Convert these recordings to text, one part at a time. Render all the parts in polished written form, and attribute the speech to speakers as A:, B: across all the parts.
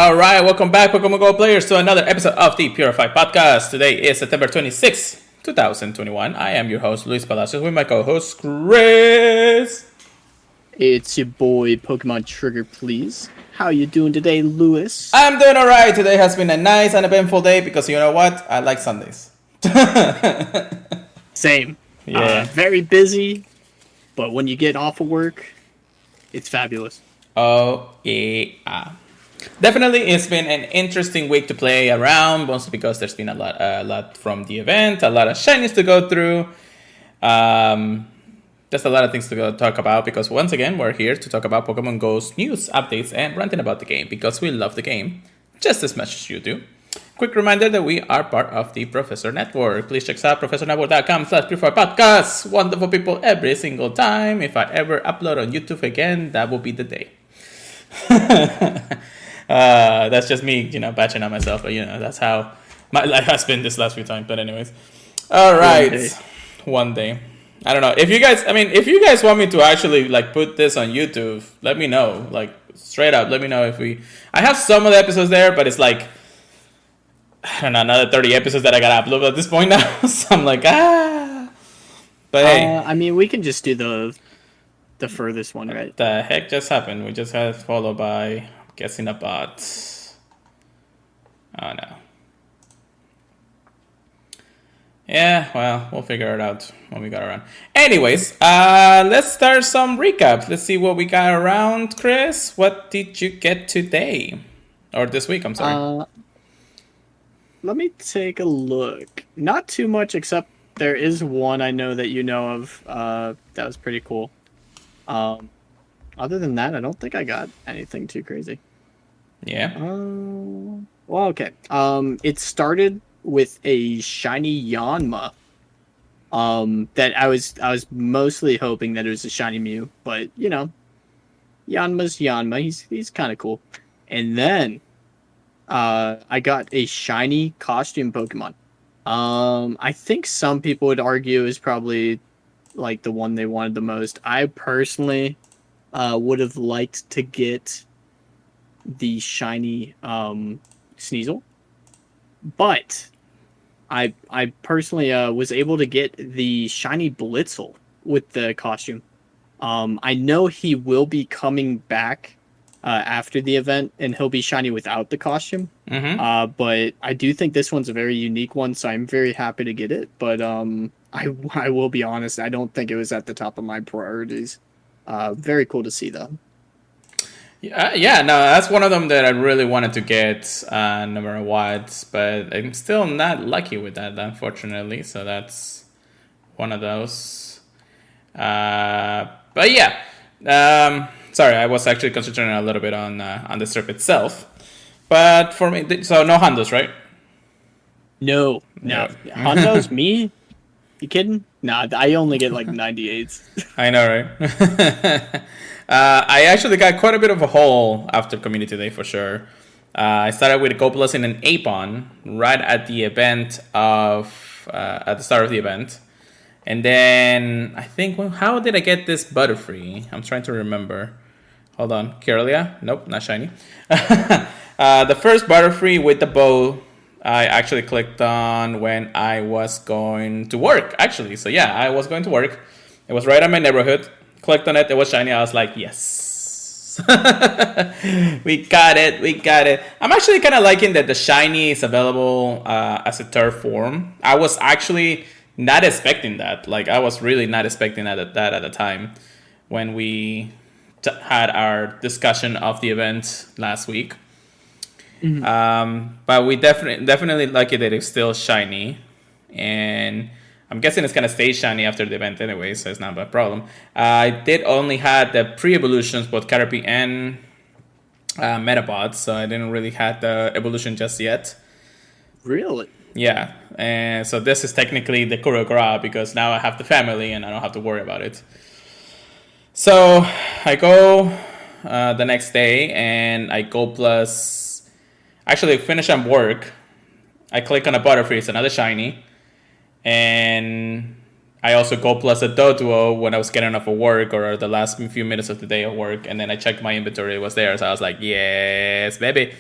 A: All right, welcome back, Pokemon Go players, to another episode of the Purified podcast. Today is September 26th, 2021. I am your host, Luis Palacios, with my co-host, Chris.
B: It's your boy, Pokemon Trigger, please. How you doing today, Lewis?
A: I'm doing all right. Today has been a nice and eventful day because you know what? I like Sundays.
B: Same.
A: Yeah.
B: Very busy, but when you get off of work, it's fabulous.
A: Oh, yeah. Definitely, it's been an interesting week to play around, mostly because there's been a lot from the event, a lot of shinies to go through, just a lot of things to go talk about. Because once again, we're here to talk about Pokemon Go's news, updates, and ranting about the game because we love the game just as much as you do. Quick reminder that we are part of the Professor Network. Please check us out professornetwork.com/Purified Wonderful people every single time. If I ever upload on YouTube again, that will be the day. That's just me, batching on myself, but that's how my life has been this last few times. But anyways, all right, one day. I don't know if you guys want me to actually put this on YouTube, let me know, straight up, let me know I have some of the episodes there, but it's I don't know, another 30 episodes that I gotta upload at this point now. So I'm but hey,
B: we can just do the furthest one, right?
A: The heck just happened? We just had followed by guessing a bot. Oh no. Yeah, well, we'll figure it out when we got around. Anyways, let's start some recaps. Let's see what we got around. Chris, what did you get today? Or this week, I'm sorry.
B: Let me take a look. Not too much, except there is one I know that you know of. That was pretty cool. Other than that, I don't think I got anything too crazy.
A: Yeah.
B: Well, okay. It started with a shiny Yanma. That I was mostly hoping that it was a shiny Mew, but Yanma's Yanma. He's kind of cool. And then, I got a shiny costume Pokemon. I think some people would argue is probably the one they wanted the most. I personally would have liked to get the shiny Sneasel, but I personally was able to get the shiny Blitzel with the costume. I know he will be coming back after the event, and he'll be shiny without the costume.
A: Mm-hmm.
B: But I do think this one's a very unique one, so I'm very happy to get it. But I will be honest, I don't think it was at the top of my priorities. Very cool to see, though.
A: Yeah, no, that's one of them that I really wanted to get, no matter what, but I'm still not lucky with that, unfortunately, so that's one of those. But yeah, sorry, I was actually concentrating a little bit on the strip itself, but for me, so no Hondos, right?
B: No. Hondos, me? You kidding? Nah, I only get 98s.
A: I know, right? I actually got quite a bit of a haul after Community Day for sure. I started with a Go Plus and an Apon right at the event at the start of the event. And then I think, how did I get this Butterfree? I'm trying to remember. Hold on. Kirlia? Nope, not shiny. The first Butterfree with the bow, I actually clicked on when I was going to work, actually. So yeah, I was going to work. It was right in my neighborhood. Clicked on it. It was shiny. I was like, yes. We got it. I'm actually kind of liking that the shiny is available as a third form. I was actually not expecting that. I was really not expecting that at the time when we had our discussion of the event last week. Mm-hmm. But we definitely like it that it's still shiny, and I'm guessing it's gonna stay shiny after the event anyway, so it's not a problem. I did only had the pre-evolutions, both Caterpie and Metabots, so I didn't really have the evolution just yet.
B: Really?
A: Yeah, and so this is technically the Kurogara because now I have the family and I don't have to worry about it. So I go the next day and I go plus. Actually, finish on work. I click on a Butterfree, it's another shiny. And I also go plus a Doduo when I was getting off of work or the last few minutes of the day of work. And then I checked my inventory, it was there. So I was like, yes, baby.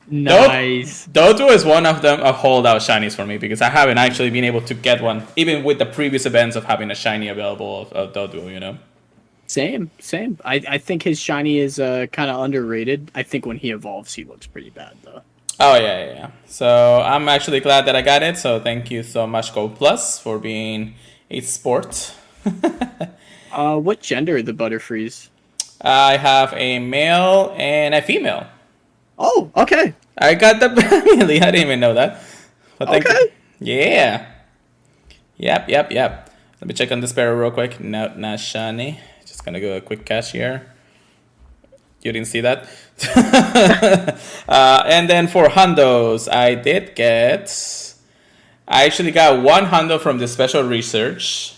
B: Nice.
A: Dodo is one of them, a holdout shinies for me because I haven't actually been able to get one, even with the previous events of having a shiny available of Dodo, you know?
B: Same, same. I think his shiny is kind of underrated. I think when he evolves, he looks pretty bad though.
A: Oh, yeah, yeah, yeah. So I'm actually glad that I got it. So thank you so much, Go Plus, for being a sport.
B: What gender are the Butterfrees?
A: I have a male and a female.
B: Oh, okay,
A: I got the family. I didn't even know that. But thank you.
B: okay.
A: Yeah. Yep, yep, yep. Let me check on this barrel real quick. No, not shiny. Just gonna go a quick catch here. You didn't see that? And then for hundos, I did get. I actually got one hundo from the special research,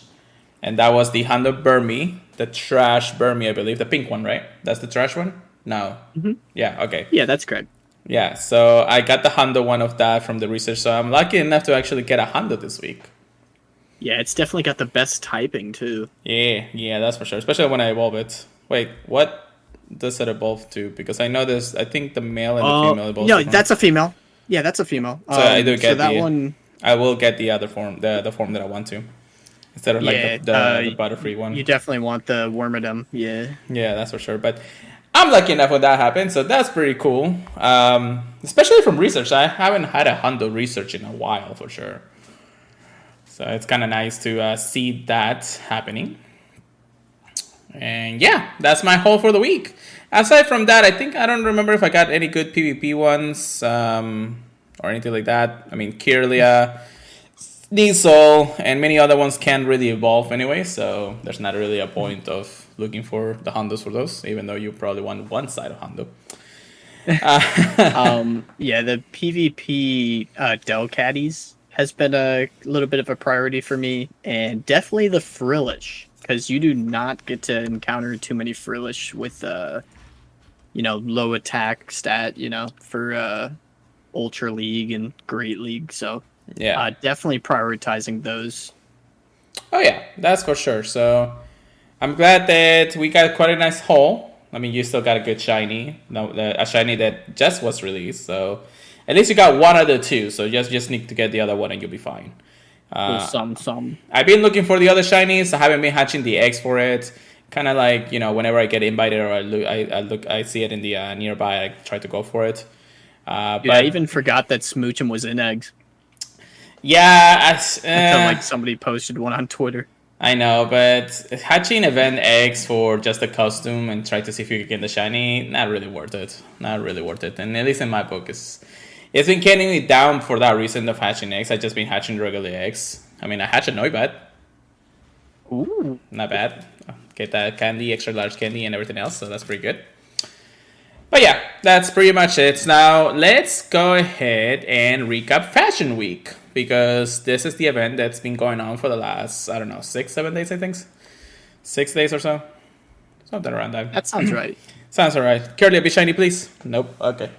A: and that was the hundo Burmy, the trash Burmy, I believe, the pink one, right? That's the trash one. No.
B: Hmm.
A: Yeah. Okay.
B: Yeah, that's correct.
A: Yeah. So I got the hundo one of that from the research. So I'm lucky enough to actually get a hundo this week.
B: Yeah, it's definitely got the best typing too.
A: Yeah. Yeah. That's for sure. Especially when I evolve it. Wait. What does it evolve to? Because I know this. I think the male and the female evolve.
B: No, that's a female. Yeah, that's a female.
A: So I do
B: So
A: get
B: that
A: the.
B: one.
A: I will get the other form, the form that I want to, instead of like
B: Yeah,
A: the Butterfree one.
B: you definitely want the Wormadam. Yeah.
A: Yeah, that's for sure. But I'm lucky enough when that happened, so that's pretty cool. Especially from research, I haven't had a hundo research in a while for sure. So it's kind of nice to see that happening. And yeah, that's my haul for the week. Aside from that, I don't remember if I got any good PvP ones or anything like that. I mean, Kirlia, Diesel, and many other ones can't really evolve anyway, so there's not really a point of looking for the Hondos for those, even though you probably want one side of Hondo.
B: Yeah, the PvP Delcatties has been a little bit of a priority for me, and definitely the Frillish, because you do not get to encounter too many Frillish with low attack stat, for Ultra League and Great League. So
A: Yeah.
B: definitely prioritizing those.
A: Oh yeah, that's for sure. So I'm glad that we got quite a nice haul. I mean, you still got a good shiny, no, a shiny that just was released. So at least you got one of the two. So just need to get the other one, and you'll be fine.
B: Some.
A: I've been looking for the other shinies. I haven't been hatching the eggs for it. Kind of like whenever I get invited or I see it in the nearby, I try to go for it.
B: Dude, I even forgot that Smoochum was in eggs
A: Yeah,
B: until like somebody posted one on Twitter.
A: I know, but hatching event eggs for just a costume and try to see if you can get the shiny, not really worth it. Not really worth it. And at least in my book, it's been getting me down for that reason of hatching eggs. I just been hatching regular eggs. I mean, I hatched a Noibat.
B: Ooh.
A: Not bad. Get that candy, extra large candy, and everything else, so that's pretty good. But yeah, that's pretty much it. Now, let's go ahead and recap Fashion Week, because this is the event that's been going on for the last, 6, 7 days, I think? 6 days or so? Something around that.
B: That sounds right.
A: Sounds alright. Curly, be shiny, please. Nope. Okay.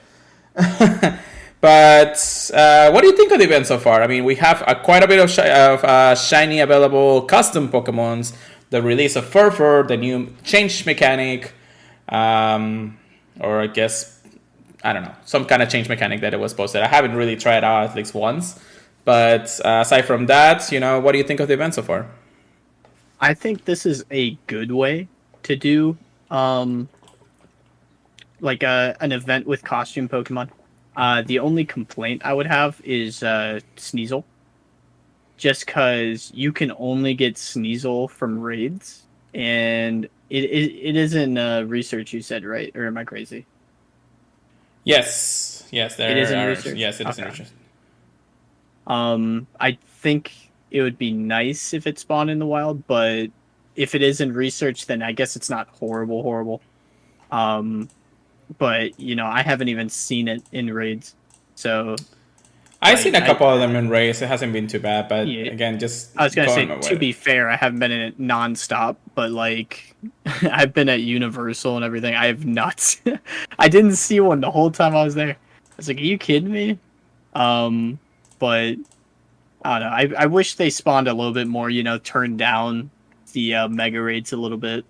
A: But what do you think of the event so far? I mean, we have quite a bit of shiny available custom Pokemons, the release of Furfur, the new change mechanic, or I guess, I don't know, some kind of change mechanic that it was posted. I haven't really tried out at least once. But aside from that, what do you think of the event so far?
B: I think this is a good way to do like an event with costume Pokemon. The only complaint I would have is Sneasel. Just because you can only get Sneasel from raids. And it is in research, you said, right? Or am I crazy?
A: Yes. Yes, there
B: It is in
A: are.
B: research?
A: Yes, it is in
B: Okay.
A: research.
B: I think it would be nice if it spawned in the wild, but if it is in research, then I guess it's not horrible. But I haven't even seen it in raids, so
A: I've
B: like,
A: seen a couple of them in race. It hasn't been too bad, but
B: Yeah.
A: again, just
B: I was gonna say,
A: going
B: to be fair, I haven't been in it nonstop, but like I've been at Universal and everything. I have not. I didn't see one the whole time I was there. I was like, "Are you kidding me?" But I don't know. I wish they spawned a little bit more. Turned down the mega raids a little bit.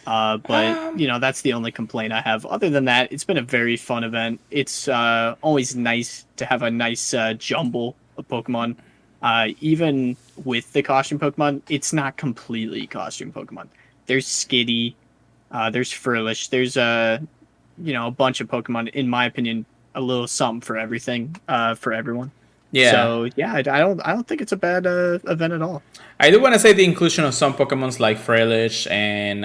B: But that's the only complaint I have. Other than that, it's been a very fun event. It's always nice to have a nice jumble of Pokemon. Even with the costume Pokemon, it's not completely costume Pokemon. There's Skitty, there's Furlish, there's a bunch of Pokemon. In my opinion, a little something for everything, for everyone.
A: Yeah.
B: So yeah, I don't think it's a bad event at all.
A: I do want to say the inclusion of some Pokemons like Frelish and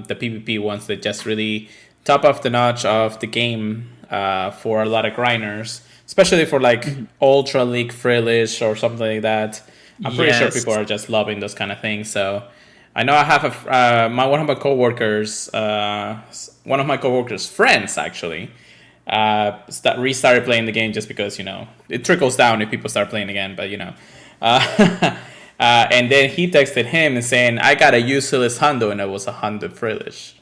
A: the PvP ones that just really top off the notch of the game for a lot of grinders, especially for like Ultra League Frelish or something like that. I'm pretty sure
B: Yes.
A: people are just loving those kind of things. So I know I have one of my coworkers, friends actually, restarted playing the game just because it trickles down if people start playing again. But and then he texted him and saying, "I got a useless Hundo," and it was a Hundo Frillish.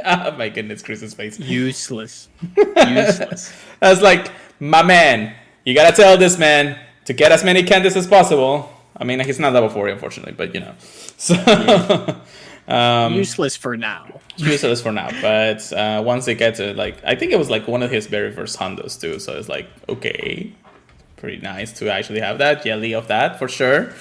A: Oh my goodness, Chris's face.
B: Useless. Useless.
A: I was like, my man, you gotta tell this man to get as many candies as possible. I mean, he's not level 40, unfortunately, but So,
B: Useless for now.
A: useless for now. But once they get to, I think it was like one of his very first Hondos, too. So it's like, okay, pretty nice to actually have that. Jelly of that, for sure.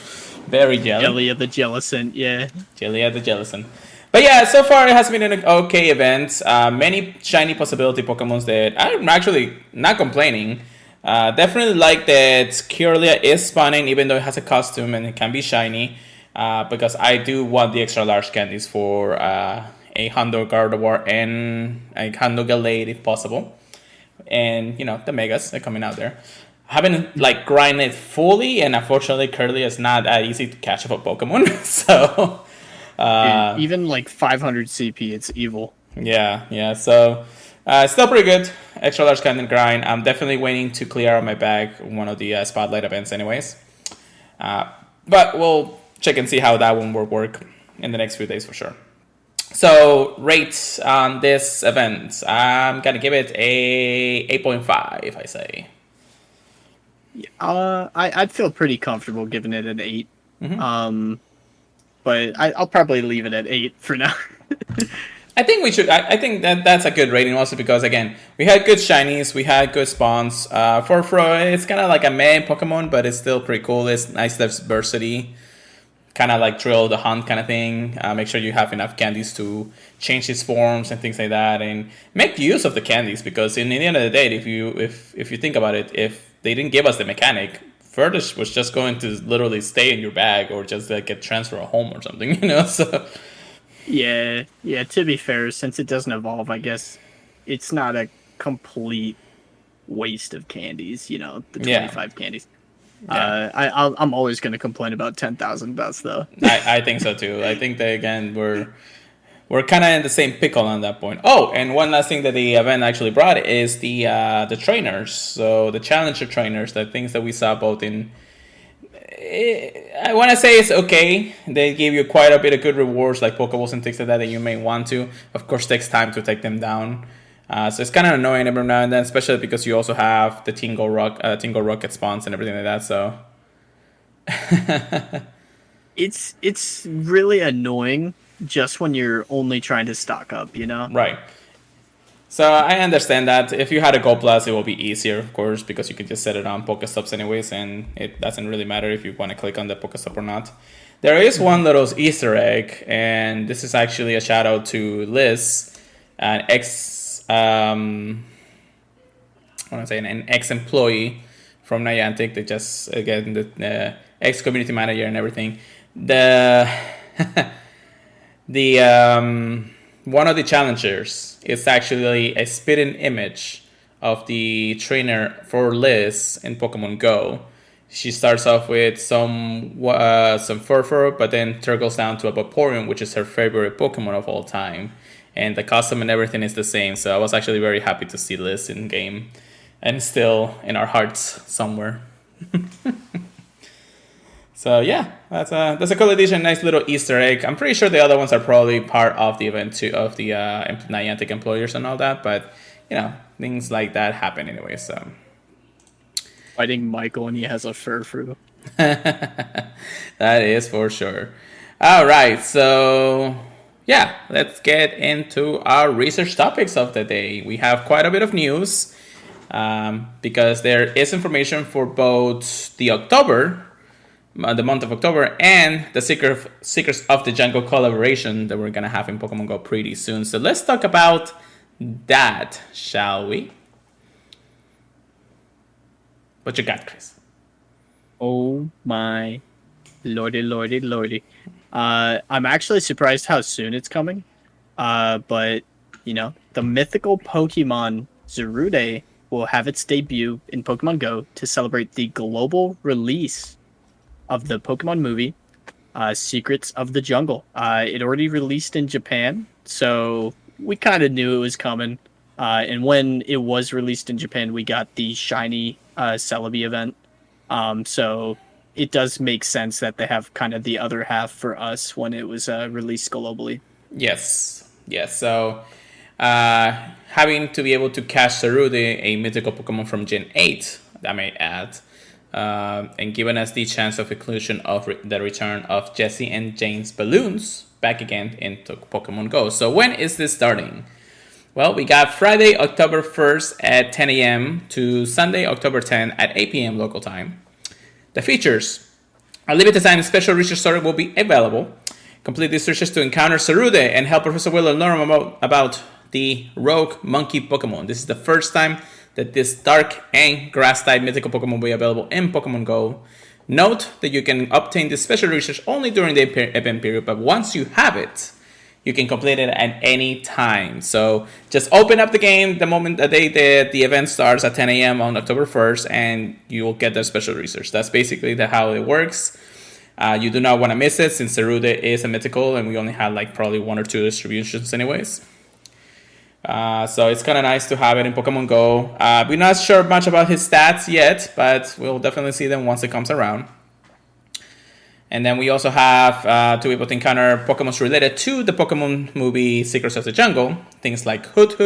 A: Very jelly.
B: Jelly of the Jellicent, yeah.
A: Jelly of the Jellison. But yeah, so far it has been an okay event. Many shiny possibility Pokemons that I'm actually not complaining. Definitely like that Kirlia is spawning, even though it has a costume and it can be shiny. Because I do want the extra large candies for a Hondo Gardevoir and a Hondo Gallade if possible. And, the Megas are coming out there. I haven't, grinded fully, and unfortunately Kirlia is not that easy to catch up a Pokemon. So...
B: Dude, even 500 CP, it's evil.
A: Yeah. So, still pretty good. Extra large cannon grind. I'm definitely waiting to clear out my bag one of the spotlight events, anyways. But we'll check and see how that one will work in the next few days for sure. So, rates on this event. I'm gonna give it a 8.5, I say.
B: I'd feel pretty comfortable giving it an 8. But I'll probably leave it at 8 for now.
A: I think we should. I think that's a good rating also because again we had good shinies, we had good spawns. For it's kind of like a meh Pokemon, but it's still pretty cool. It's nice diversity, kind of like Drill the Hunt kind of thing. Make sure you have enough candies to change his forms and things like that, and make use of the candies because in the end of the day, if you think about it, if they didn't give us the mechanic, Furdish was just going to literally stay in your bag or just get transferred home or something, So
B: Yeah. To be fair, since it doesn't evolve, I guess it's not a complete waste of candies. The 25 candies.
A: Yeah.
B: I'm always going to complain about 10,000 belts, though.
A: I think so too. I think that again we're kind of in the same pickle on that point. Oh, and one last thing that the event actually brought is the trainers. So the challenger trainers, the things that we saw both in. I want to say it's okay. They give you quite a bit of good rewards, like Pokeballs and things like that you may want to. Of course, takes time to take them down. So it's kind of annoying every now and then, especially because you also have the Tingle Rocket spawns and everything like that. So
B: It's really annoying just when you're only trying to stock up,
A: Right. So I understand that if you had a Gold Plus, it will be easier, of course, because you can just set it on Pokestops anyways, and it doesn't really matter if you want to click on the Pokestop or not. There is one little Easter egg, and this is actually a shout out to Liz, an an ex-employee from Niantic. They just, again, the ex-community manager and everything. One of the challengers is actually a spitting image of the trainer for Liz in Pokemon Go. She starts off with some Furfur, but then trickles down to a Vaporeon, which is her favorite Pokemon of all time. And the costume and everything is the same, so I was actually very happy to see Liz in game. And still in our hearts somewhere. So yeah, that's a cool addition, nice little Easter egg. I'm pretty sure the other ones are probably part of the event too, of the Niantic employers and all that. But things like that happen anyway. So
B: Fighting Michael and he has a Furfru.
A: that is for sure. All right, so yeah, let's get into our research topics of the day. We have quite a bit of news because there is information for both the month of October, and the Secrets of the Jungle collaboration that we're gonna have in Pokemon Go pretty soon. So let's talk about that, shall we? What you got, Chris?
B: Oh my lordy, lordy, lordy. I'm actually surprised how soon it's coming. But the mythical Pokemon Zerude will have its debut in Pokemon Go to celebrate the global release of the Pokemon movie, Secrets of the Jungle. It already released in Japan, so we kind of knew it was coming. And when it was released in Japan, we got the shiny Celebi event. So it does make sense that they have kind of the other half for us when it was released globally.
A: Yes. So, having to be able to catch Cerude, a mythical Pokemon from Gen 8, I may add, and giving us the chance of inclusion of the return of Jesse and Jane's balloons back again into Pokemon Go. So, when is this starting? Well, we got Friday, October 1st at 10 a.m. to Sunday, October 10 at 8 p.m. local time. The features. A limited time special research story will be available. Complete these research to encounter Cerude and help Professor Willow learn about the rogue monkey Pokemon. This is the first time that this dark and grass type mythical Pokemon will be available in Pokemon Go. Note that you can obtain this special research only during the event period, but once you have it, you can complete it at any time. So just open up the game the moment the event starts at 10 a.m. on October 1st, and you will get the special research. That's basically how it works. You do not want to miss it since Cerude is a mythical, and we only had probably one or two distributions anyways. So it's kind of nice to have it in Pokemon Go. We're not sure much about his stats yet, but we'll definitely see them once it comes around. And then we also have to be able to encounter Pokemon related to the Pokemon movie Secrets of the Jungle. Things like Hoot,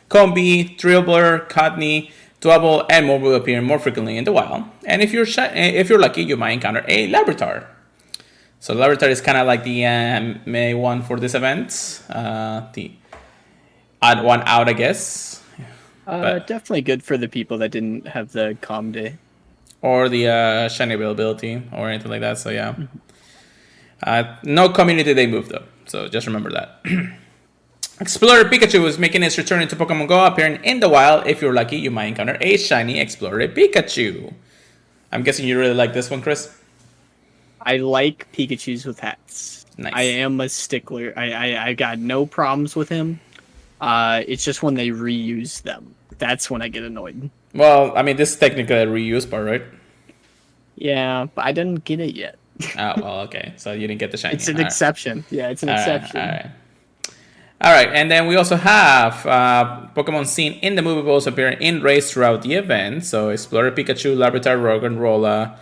A: Combi, Drillbur, Cotney, Dwebble, and more will appear more frequently in the wild. And if you're lucky, you might encounter a Larvitar. So Larvitar is kind of like the May one for this event. The odd one out, I guess.
B: Definitely good for the people that didn't have the calm day.
A: Or the shiny availability or anything like that. So yeah. No community day move though. So just remember that. Explorer Pikachu is making its return into Pokemon Go, appearing in the wild. If you're lucky, you might encounter a shiny Explorer Pikachu. I'm guessing you really like this one, Chris?
B: I like Pikachus with hats.
A: Nice.
B: I am a stickler. I got no problems with him. It's just when they reuse them. That's when I get annoyed.
A: Well, I mean, this is technically a reuse part, right?
B: Yeah, but I didn't get it yet.
A: Oh, well, okay. So you didn't get the shiny.
B: It's an exception. Right. Yeah, it's an exception.
A: All right, and then we also have Pokemon seen in the movie will also appear in race throughout the event. So Explorer Pikachu, Larvitar, Roggenrola,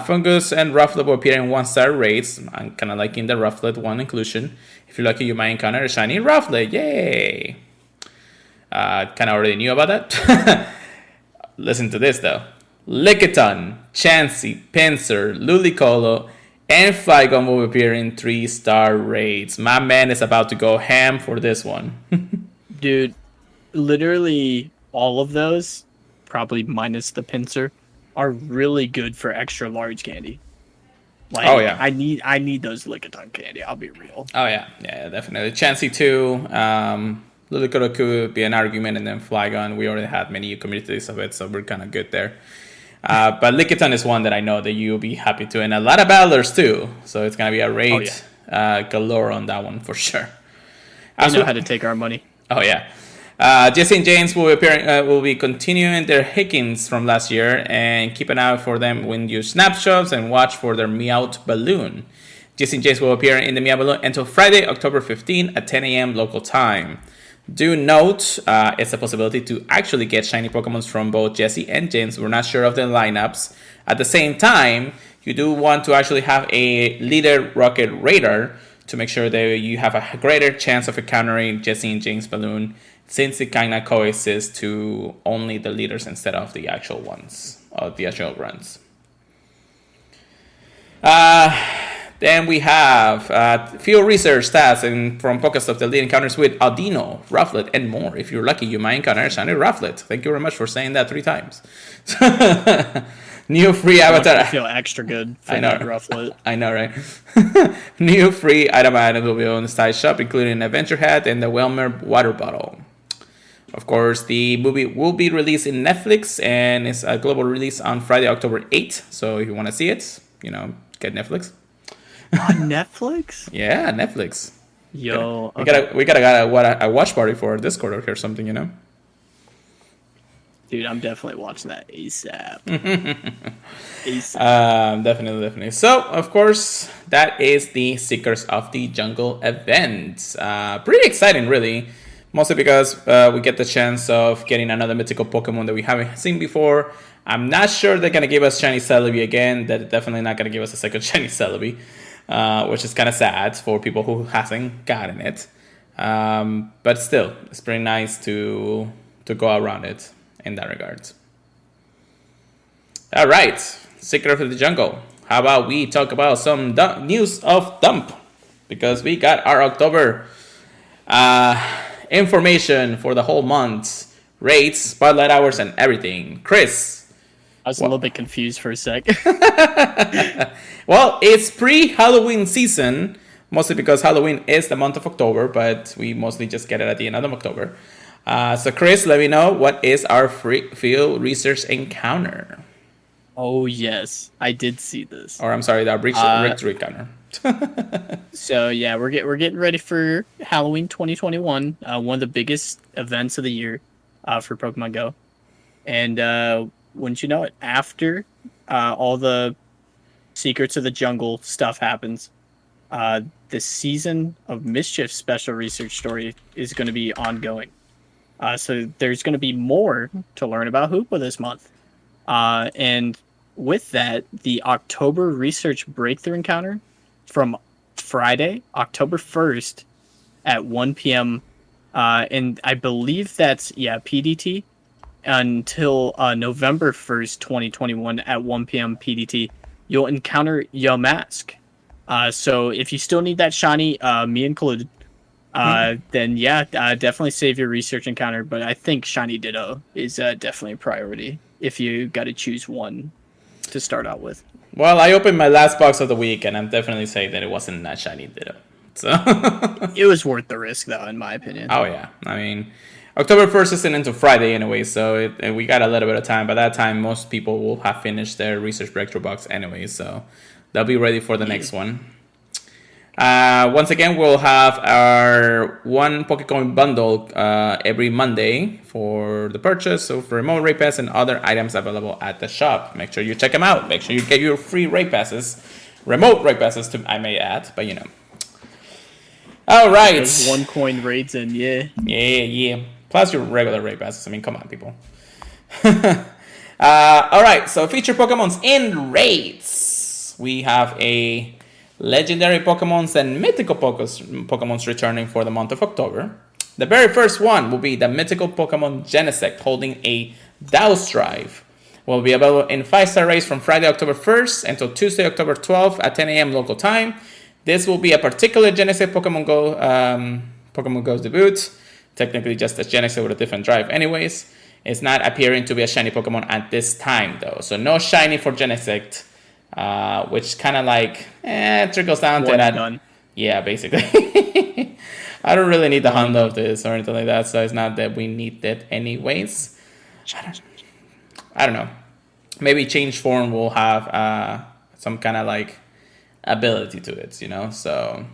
A: Fungus, and Rufflet will appear in one-star raids. I'm kind of liking the Rufflet one inclusion. If you're lucky, you might encounter a shiny Rufflet. Yay! Kind of already knew about that. Listen to this, though. Lickitung, Chansey, Pinsir, Ludicolo, and Flygon will appear in 3-star raids. My man is about to go ham for this one.
B: Dude, literally all of those, probably minus the Pinsir, are really good for extra large candy.
A: Oh yeah,
B: I need those Lickitung candy. I'll be real.
A: Oh yeah, definitely. Chansey too. Ludicolo could be an argument, and then Flygon. We already had many communities of it, so we're kind of good there. But Lickitung is one that I know that you'll be happy to, and a lot of battlers too. So it's gonna be a raid galore on that one for sure.
B: I know how to take our money.
A: Oh yeah. Jesse and James will be continuing their Hickings from last year, and keep an eye out for them when you snapshots and watch for their Meowth balloon. Jesse and James will appear in the Meowth balloon until Friday, October 15 at 10 a.m. local time. Do note, it's a possibility to actually get shiny Pokemons from both Jesse and James. We're not sure of the lineups. At the same time, you do want to actually have a leader Rocket Radar to make sure that you have a greater chance of encountering Jesse and James balloon, since it kind of coexists to only the leaders instead of the actual ones, of the actual runs. Then we have field research tasks and from Pokestuff the lead encounters with Audino, Rufflet, and more. If you're lucky, you might encounter a shiny Rufflet. Thank you very much for saying that 3 times. New free avatar.
B: I feel extra good for that Rufflet.
A: I know, right? New free item will be on the side shop, including an adventure hat and the Welmer water bottle. Of course, the movie will be released in Netflix, and it's a global release on Friday, October 8th. So if you want to see it, get Netflix.
B: On Netflix?
A: Yeah, Netflix.
B: Yo,
A: we gotta a watch party for Discord or something,
B: Dude, I'm definitely watching that ASAP. ASAP.
A: Definitely. So, of course, that is the Seekers of the Jungle event. Pretty exciting, really. Mostly because we get the chance of getting another mythical Pokemon that we haven't seen before. I'm not sure they're going to give us Shiny Celebi again. They're definitely not going to give us a second Shiny Celebi, which is kind of sad for people who hasn't gotten it. But still, it's pretty nice to go around it in that regard. All right, Secret of the Jungle. How about we talk about some news of Dump? Because we got our October information for the whole month. Rates, spotlight hours, and everything. Chris.
B: I was a little bit confused for a sec.
A: Well, it's pre-Halloween season, mostly because Halloween is the month of October, but we mostly just get it at the end of October. So, Chris, let me know, what is our free field research encounter?
B: Oh, yes. I did see this.
A: Or, I'm sorry, the breakthrough encounter.
B: So, yeah, we're getting ready for Halloween 2021, one of the biggest events of the year for Pokemon Go. And wouldn't you know it, after all the Secrets of the Jungle stuff happens, the Season of Mischief special research story is going to be ongoing. So there's going to be more to learn about Hoopa this month. And with that, the October research breakthrough encounter from Friday, October 1st at 1 p.m. And I believe that's, PDT, until November 1st, 2021 at 1 p.m. PDT, you'll encounter Yamask. So if you still need that shiny, me included, then definitely save your research encounter. But I think Shiny Ditto is definitely a priority if you got to choose one to start out with.
A: Well, I opened my last box of the week, and I'm definitely saying that it wasn't that Shiny Ditto. So
B: it was worth the risk, though, in my opinion.
A: Oh, yeah. I mean, October 1st isn't into Friday anyway, so we got a little bit of time. By that time, most people will have finished their research breakthrough box anyway, so they'll be ready for the next one. Once again, we'll have our one Pokecoin bundle every Monday for the purchase. So for remote raid pass and other items available at the shop. Make sure you check them out. Make sure you get your free raid passes. Remote raid passes, I may add, but you know. All right.
B: There's 1 coin raids in, yeah.
A: Yeah. Plus your regular raid passes. I mean, come on, people. All right, so feature Pokemons in raids. We have a legendary Pokemons and mythical Pokemons returning for the month of October. The very first one will be the mythical Pokemon Genesect holding a Douse Drive. Will be available in 5-star raids from Friday, October 1st until Tuesday, October 12th at 10 a.m. local time. This will be a particular Genesect Pokemon Go's debut. Technically just a Genesect with a different drive anyways. It's not appearing to be a shiny Pokemon at this time though. So no shiny for Genesect. Which kind of like trickles down to that. Done. Yeah, basically. I don't really need the hunt of this or anything like that, so it's not that we need it anyways. I don't know. Maybe change form will have some kind of like ability to it, you know. So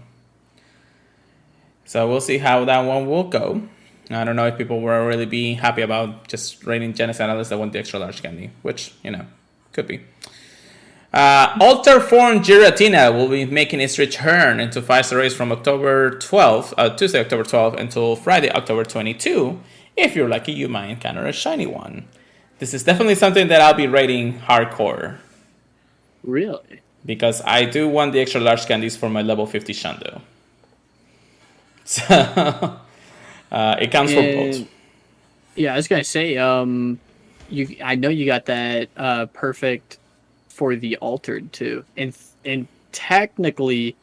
A: we'll see how that one will go. I don't know if people will really be happy about just rating Genesect unless they want the extra large candy, which, you know, could be. Alter Form Giratina will be making its return into 5-star race from Tuesday, October 12th until Friday, October 22. If you're lucky, you might encounter a shiny one. This is definitely something that I'll be rating hardcore.
B: Really?
A: Because I do want the extra large candies for my level 50 Shundo. So it counts for both.
B: Yeah, I was gonna say, I know you got that perfect for the altered too, and technically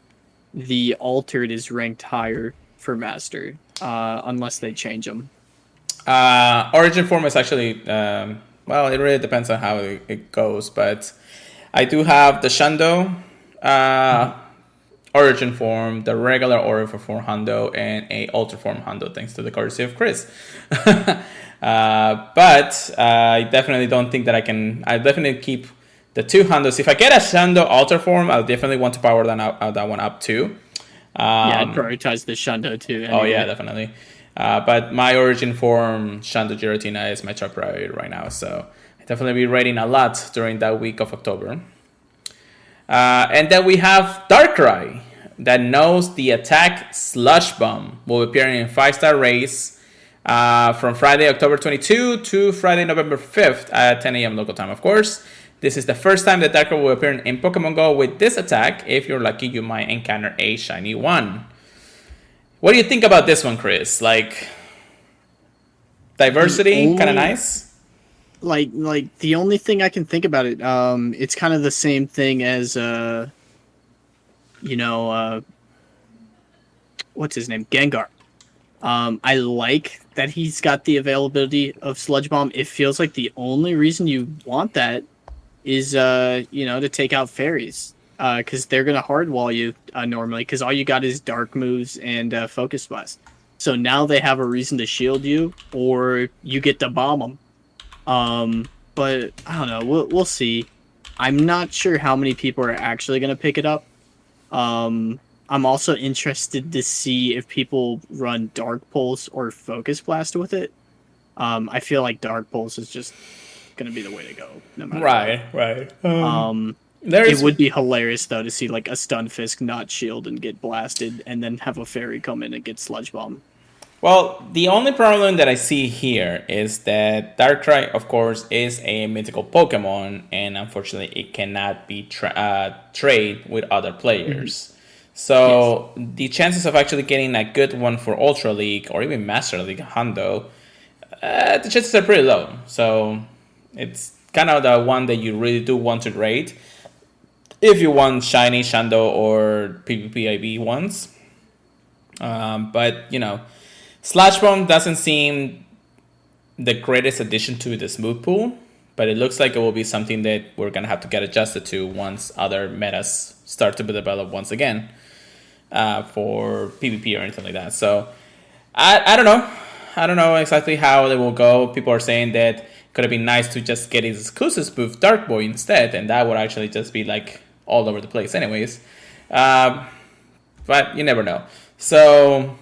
B: the altered is ranked higher for master, unless they change them.
A: Origin form is actually, well, it really depends on how it goes, but I do have the Shando origin form, the regular origin form Hundo, and a alter form Hundo, thanks to the courtesy of Chris. But I definitely don't think that I definitely keep the two Hundos. If I get a Shando alter form, I'll definitely want to power that one up too.
B: Yeah, I'd prioritize the Shundo too. Anyway.
A: Oh yeah, definitely. But my origin form, Shando Giratina, is my top priority right now. So I definitely be raiding a lot during that week of October. And then we have Darkrai that knows the attack Slush Bomb will be appearing in 5-star race from Friday, October 22 to Friday, November 5th at 10 a.m. local time, of course. This is the first time that Darkrai will appear in Pokemon Go with this attack. If you're lucky, you might encounter a shiny one. What do you think about this one, Chris? Like, diversity, kind of nice?
B: Like the only thing I can think about it, it's kind of the same thing as what's his name, Gengar. I like that he's got the availability of Sludge Bomb. It feels like the only reason you want that is to take out fairies, because they're gonna hard wall you normally, because all you got is dark moves and focus blast. So now they have a reason to shield you, or you get to bomb them. But I don't know. We'll see. I'm not sure how many people are actually gonna pick it up. I'm also interested to see if people run Dark Pulse or Focus Blast with it. I feel like Dark Pulse is just gonna be the way to go, no matter
A: Right.
B: It would be hilarious though to see like a Stunfisk not shield and get blasted, and then have a fairy come in and get Sludge Bomb.
A: Well, the only problem that I see here is that Darkrai, of course, is a mythical Pokemon, and unfortunately, it cannot be trade with other players. So the chances of actually getting a good one for Ultra League or even Master League Hundo, the chances are pretty low. So it's kind of the one that you really do want to raid if you want shiny Shando or PvPIB ones. But Slash Bomb doesn't seem the greatest addition to the smooth pool, but it looks like it will be something that we're gonna have to get adjusted to once other metas start to be developed once again for PvP or anything like that. So I don't know. I don't know exactly how they will go. People are saying that it could have been nice to just get his exclusive spoof Dark Boy instead, and that would actually just be like all over the place anyways. But you never know. So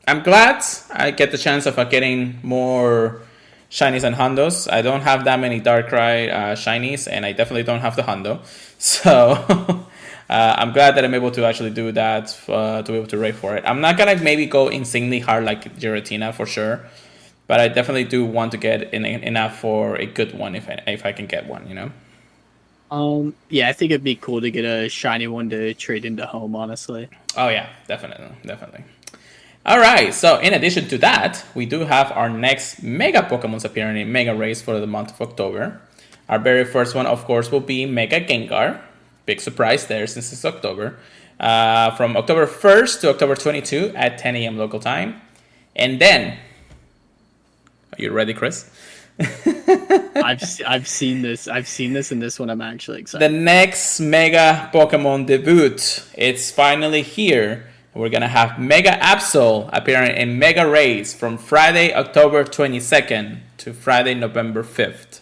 A: I'm glad I get the chance of getting more shinies and Hondos. I don't have that many Darkrai shinies, and I definitely don't have the Hondo. So I'm glad that I'm able to actually do that, to be able to raid for it. I'm not going to maybe go insanely hard like Giratina for sure, but I definitely do want to get enough for a good one if I can get one,
B: Yeah, I think it'd be cool to get a shiny one to trade into home, honestly.
A: Oh yeah, definitely. All right, so in addition to that, we do have our next Mega Pokemons appearing in Mega Race for the month of October. Our very first one, of course, will be Mega Gengar. Big surprise there since it's October. From October 1st to October 22 at 10 a.m. local time. And then, are you ready, Chris?
B: I've seen this. I've seen this, and this one I'm actually excited.
A: The next Mega Pokemon debut. It's finally here. We're going to have Mega Absol appearing in Mega Race from Friday, October 22nd to Friday, November 5th.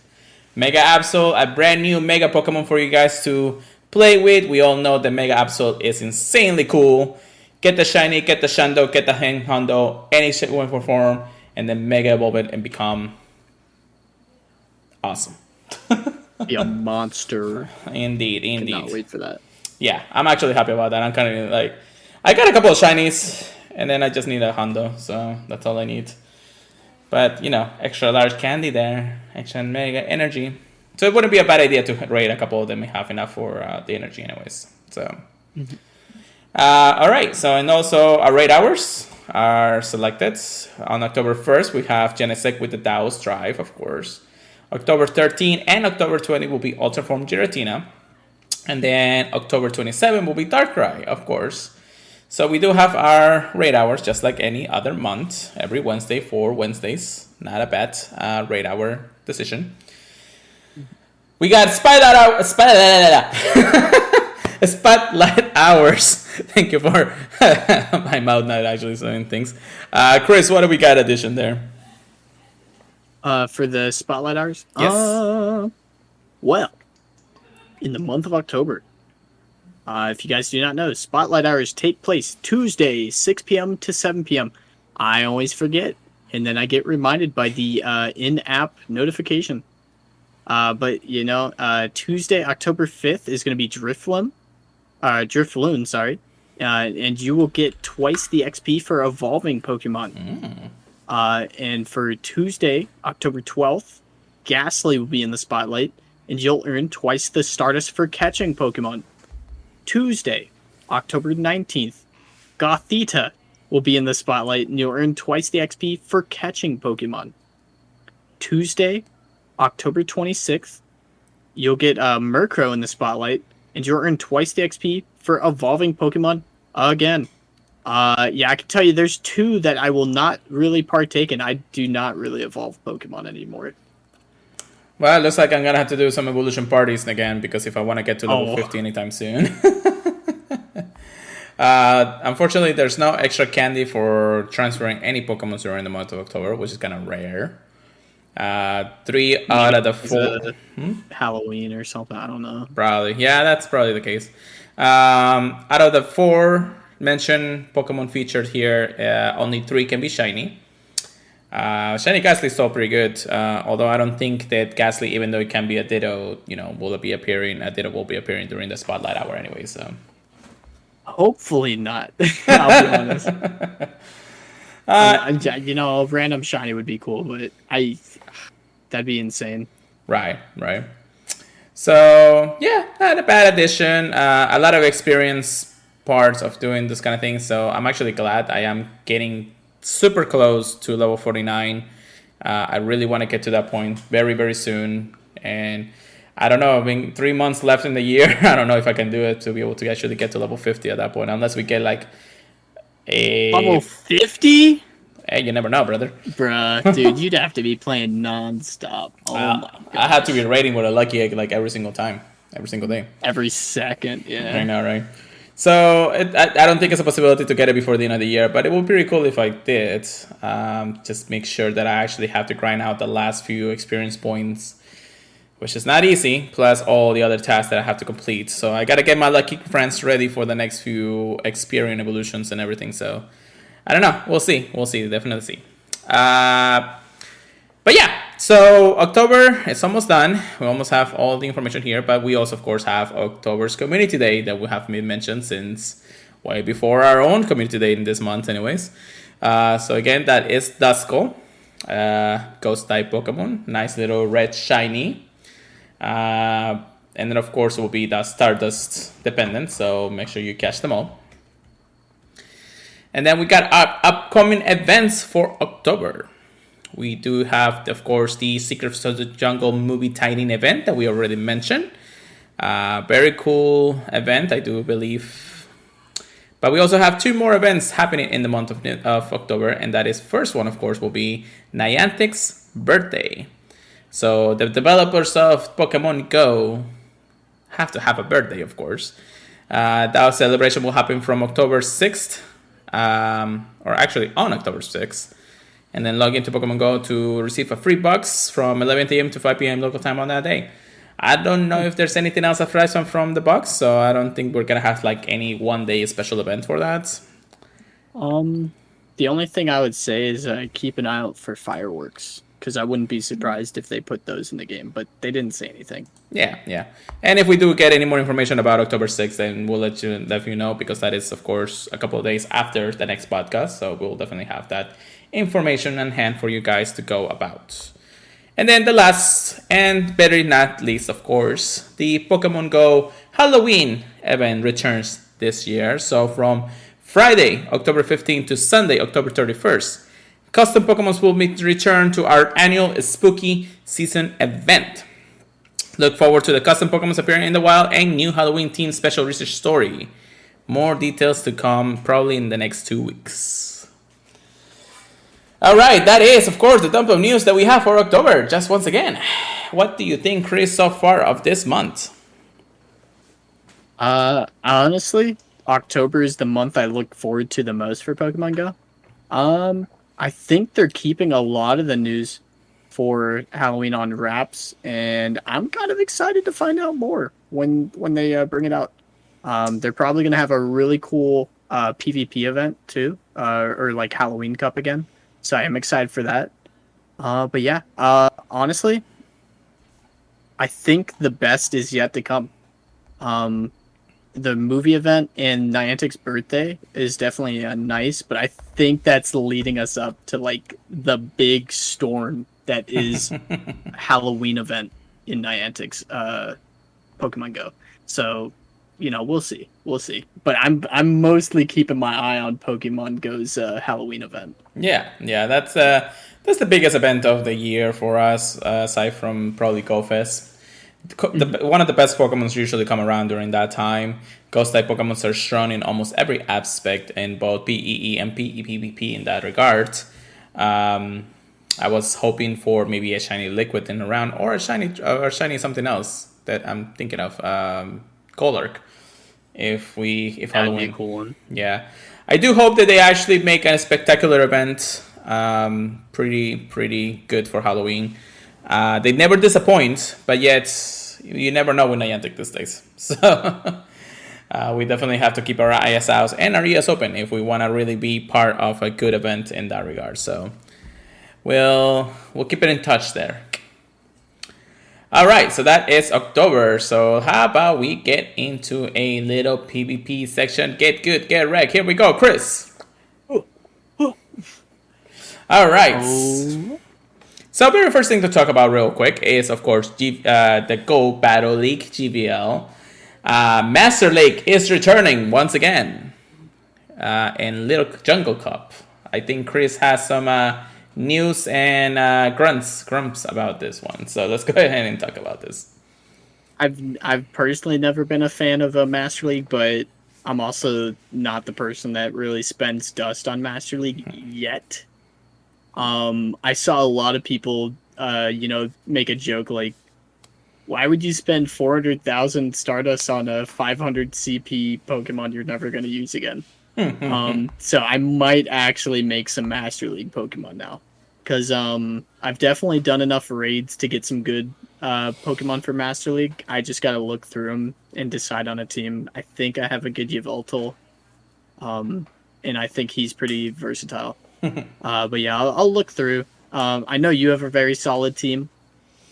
A: Mega Absol, a brand new Mega Pokemon for you guys to play with. We all know that Mega Absol is insanely cool. Get the shiny, get the Shando, get the Hondo, any shape, form, and then Mega Evolve it and become awesome.
B: Be a monster.
A: Indeed.
B: Cannot wait for that.
A: Yeah, I'm actually happy about that. I'm kind of like, I got a couple of shinies, and then I just need a Hondo, so that's all I need. But, extra large candy there, extra mega energy. So it wouldn't be a bad idea to raid a couple of them and have enough for the energy anyways. So, all right, so and also our raid hours are selected. On October 1st, we have Genesect with the Taos Drive, of course. October 13 and October 20 will be Ultra Form Giratina. And then October 27 will be Darkrai, of course. So we do have our raid hours just like any other month, every Wednesday, 4 Wednesdays. Not a bad raid hour decision. We got Spotlight hours. Thank you for my mouth not actually saying things. Chris, what do we got addition there?
B: For the Spotlight hours?
A: Yes.
B: Well, in the month of October, if you guys do not know, Spotlight hours take place Tuesday, 6 p.m. to 7 p.m. I always forget, and then I get reminded by the in-app notification. But Tuesday, October 5th is going to be Drifloon, sorry. And you will get twice the XP for evolving Pokemon. And for Tuesday, October 12th, Ghastly will be in the spotlight, and you'll earn twice the Stardust for catching Pokemon. Tuesday, October 19th, Gothita will be in the spotlight, and you'll earn twice the XP for catching Pokemon. Tuesday, October 26th, you'll get Murkrow in the spotlight, and you'll earn twice the XP for evolving Pokemon again. I can tell you there's 2 that I will not really partake in. I do not really evolve Pokemon anymore.
A: Well, it looks like I'm going to have to do some evolution parties again, because if I want to get to level 50 anytime soon. Unfortunately, there's no extra candy for transferring any Pokemon during the month of October, which is kind of rare. 3 out of the 4.
B: Halloween or something, I don't know.
A: Probably. Yeah, that's probably the case. Out of the 4 mentioned Pokemon featured here, only 3 can be shiny. Shiny Ghastly is still pretty good, although I don't think that Ghastly, even though it can be a Ditto, will be appearing. A Ditto will be appearing during the Spotlight hour anyway. So
B: hopefully not. I'll be honest. A random shiny would be cool, but that'd be insane.
A: Right. So yeah, not a bad addition. A lot of experience parts of doing this kind of thing. So I'm actually glad I am getting super close to level 49. I really want to get to that point very, very soon. And I don't know, 3 months left in the year. I don't know if I can do it to be able to actually get to level 50 at that point, unless we get like a
B: level 50.
A: Hey, you never know, brother.
B: Bruh, dude, you'd have to be playing nonstop. Oh my god.
A: I have to be raiding with a lucky egg like every single time, every single day.
B: Every second, yeah.
A: I know, right? So I don't think it's a possibility to get it before the end of the year, but it would be pretty cool if I did. Just make sure that I actually have to grind out the last few experience points, which is not easy, plus all the other tasks that I have to complete. So I got to get my lucky friends ready for the next few experience evolutions and everything. So I don't know. We'll see. Definitely see. But yeah, so October is almost done. We almost have all the information here, but we also, of course, have October's Community Day that we have mentioned since way before our own Community Day in this month anyways. So again, that is Duskull, Ghost-type Pokemon. Nice little red shiny. And then, of course, it will be the Stardust dependent, so make sure you catch them all. And then we got our upcoming events for October. We do have, of course, the Secrets of the Jungle movie tie-in event that we already mentioned. Very cool event, I do believe. But we also have 2 more events happening in the month of October. And that is, first one, of course, will be Niantic's birthday. So the developers of Pokemon Go have to have a birthday, of course. That celebration will happen from October 6th. Or actually on October 6th. And then log into Pokemon Go to receive a free box from 11 a.m. to 5 p.m. local time on that day. I don't know if there's anything else aside from the box, so I don't think we're going to have like any one-day special event for that.
B: The only thing I would say is keep an eye out for fireworks, because I wouldn't be surprised if they put those in the game, but they didn't say anything.
A: Yeah. And if we do get any more information about October 6th, then we'll let you know, because that is, of course, a couple of days after the next podcast, so we'll definitely have that information on hand for you guys to go about. And then the last and better not least, of course, the Pokemon Go Halloween event returns this year. So from Friday, October 15th to Sunday, October 31st, custom Pokemons will return to our annual Spooky Season event. Look forward to the custom Pokemon appearing in the wild and new Halloween themed special research story. More details to come probably in the next 2 weeks. Alright, that is, of course, the dump of news that we have for October. Just once again, what do you think, Chris, so far of this month?
B: Honestly, October is the month I look forward to the most for Pokemon Go. I think they're keeping a lot of the news for Halloween on wraps, and I'm kind of excited to find out more when they bring it out. They're probably gonna have a really cool PvP event too, or like Halloween Cup again. So I am excited for that. But yeah, honestly, I think the best is yet to come. The movie event and Niantic's birthday is definitely nice, but I think that's leading us up to like the big storm that is Halloween event in Niantic's Pokemon Go. So, we'll see. We'll see. But I'm mostly keeping my eye on Pokemon Go's Halloween event.
A: Yeah, that's the biggest event of the year for us, aside from probably GoFest. One of the best Pokemons usually come around during that time. Ghost type Pokemons are strong in almost every aspect in both PEE and PEPP in that regard. I was hoping for maybe a shiny liquid in a round, or a shiny something else that I'm thinking of. Golurk. If
B: That'd
A: Halloween,
B: be a cool one.
A: yeah, I do hope that they actually make a spectacular event. Pretty good for Halloween. They never disappoint, but yet you never know with Niantic these days. So we definitely have to keep our eyes out and our ears open if we want to really be part of a good event in that regard. So we'll keep it in touch there. All right, so that is October. So how about we get into a little PvP section? Get good, get wrecked. Here we go, Chris. All right.
B: Oh.
A: So very first thing to talk about real quick is, of course, the Go Battle League, GBL. Master League is returning once again in Little Jungle Cup. I think Chris has some news and grumps about this one. So let's go ahead and talk about this.
B: I've personally never been a fan of a Master League, but I'm also not the person that really spends dust on Master League yet. I saw a lot of people, make a joke like, why would you spend 400,000 Stardust on a 500 CP Pokemon you're never going to use again? So I might actually make some Master League Pokemon now. Because I've definitely done enough raids to get some good Pokemon for Master League. I just got to look through them and decide on a team. I think I have a good Yveltal, and I think he's pretty versatile. But yeah, I'll look through. I know you have a very solid team.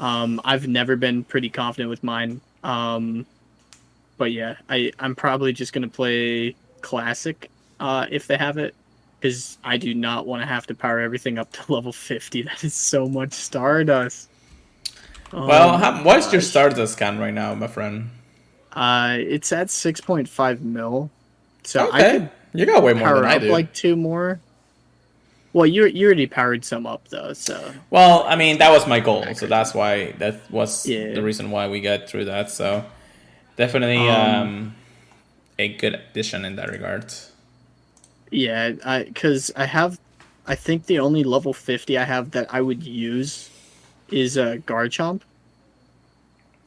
B: I've never been pretty confident with mine. But yeah, I'm probably just going to play Classic if they have it. Because I do not want to have to power everything up to level 50. That is so much Stardust.
A: What's your Stardust count right now, my friend?
B: It's at 6.5 mil. So
A: okay.
B: I could
A: you got way more
B: power
A: than I
B: up
A: do.
B: like 2 more. Well, you already powered some up though, so.
A: Well, I mean that was my goal, so that's why the reason why we got through that. So definitely a good addition in that regard.
B: Yeah, because I think the only level 50 I have that I would use is Garchomp.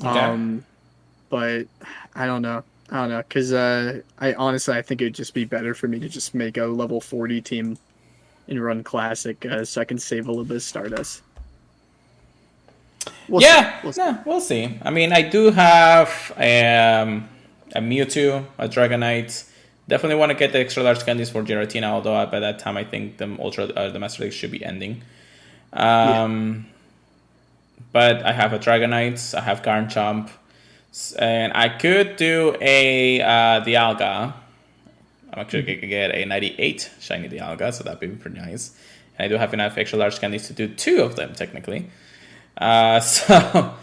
A: Okay.
B: But I don't know, because I think it would just be better for me to just make a level 40 team and run Classic, so I can save a little bit of Stardust.
A: We'll see. I mean, I do have a Mewtwo, a Dragonite. Definitely want to get the extra large candies for Giratina, although by that time I think the Master League should be ending. But I have a Dragonite, I have Garchomp, and I could do a Dialga. I'm actually going to get a 98 shiny Dialga, so that'd be pretty nice. And I do have enough extra large candies to do 2 of them, technically. So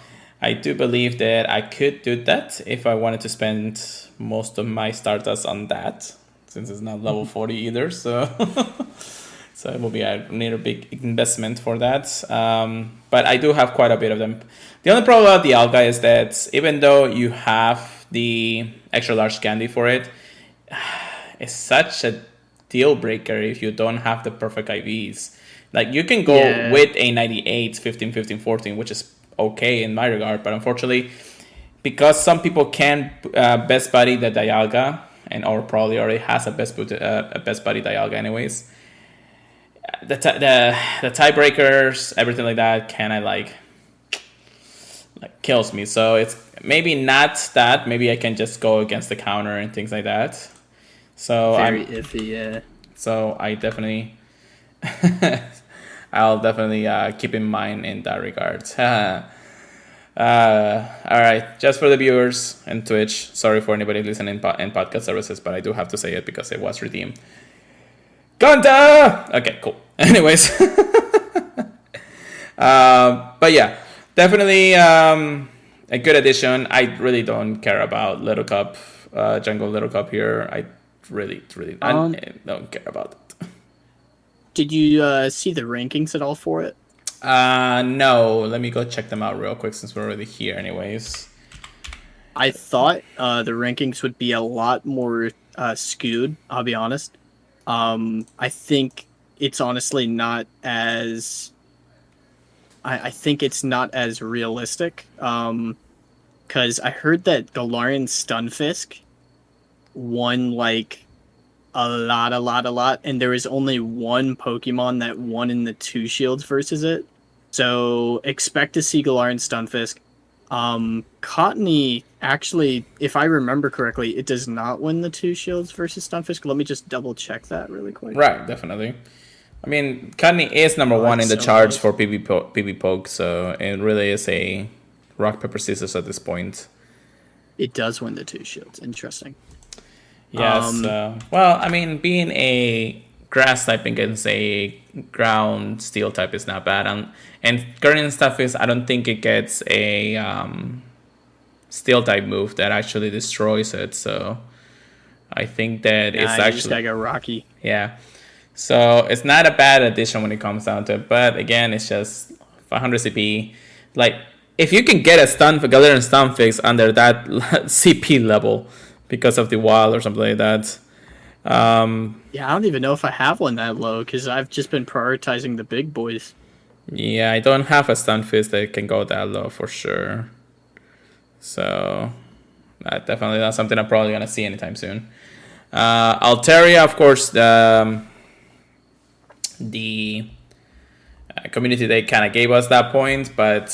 A: I do believe that I could do that if I wanted to spend most of my Stardust on that, since it's not level 40 either. So So it will be a near big investment for that. But I do have quite a bit of them. The only problem about the Alga is that even though you have the extra large candy for it, it's such a deal breaker if you don't have the perfect IVs. Like you can go
B: Yeah,
A: with a 98, 15, 15, 14, which is okay in my regard, but unfortunately, because some people can best buddy the Dialga, and or probably already has a best buddy Dialga anyways. The tiebreakers, everything like that, kind of like kills me. So it's maybe not that. Maybe I can just go against the counter and things like that. So
B: very iffy. Yeah.
A: I definitely I'll definitely keep in mind in that regard. All right, just for the viewers and Twitch. Sorry for anybody listening in podcast services, but I do have to say it because it was redeemed. Gonta! Okay, cool. Anyways, but yeah, definitely a good addition. I really don't care about Little Cup, Jungle Little Cup here. I really
B: Um,
A: don't care about it.
B: did you see the rankings at all for it?
A: No, let me go check them out real quick since we're already here, anyways.
B: I thought the rankings would be a lot more skewed. I'll be honest. I think it's honestly not as. I think it's not as realistic. Because I heard that Galarian Stunfisk won like a lot, and there was only one Pokemon that won in the two shields versus it. So expect to see Galarian Stunfisk. Cottony actually, if I remember correctly, it does not win the two shields versus Stunfisk. Let me just double check that really quick.
A: Right, definitely. I mean, Cudney is number
B: Oh,
A: one
B: that's
A: in the
B: so
A: charts
B: close.
A: for PB Poke, so it really is a rock paper scissors at this point.
B: It does win the two shields. Interesting.
A: Yes. Well, I mean, being a grass type against a ground steel type is not bad. And Guardian stuff is, I don't think it gets a steel type move that actually destroys it. So I think that
B: Nah,
A: it's
B: you just
A: actually,
B: gotta go Rocky.
A: yeah. So it's not a bad addition when it comes down to it. But again, it's just 500 CP. Like, if you can get a Galarian stun fix under that CP level because of the wild or something like that.
B: Yeah, I don't even know if I have one that low because I've just been prioritizing the big boys.
A: Yeah, I don't have a stun fist that can go that low for sure. So that definitely not something I'm probably gonna see anytime soon. Altaria, of course, the community day kind of gave us that point, but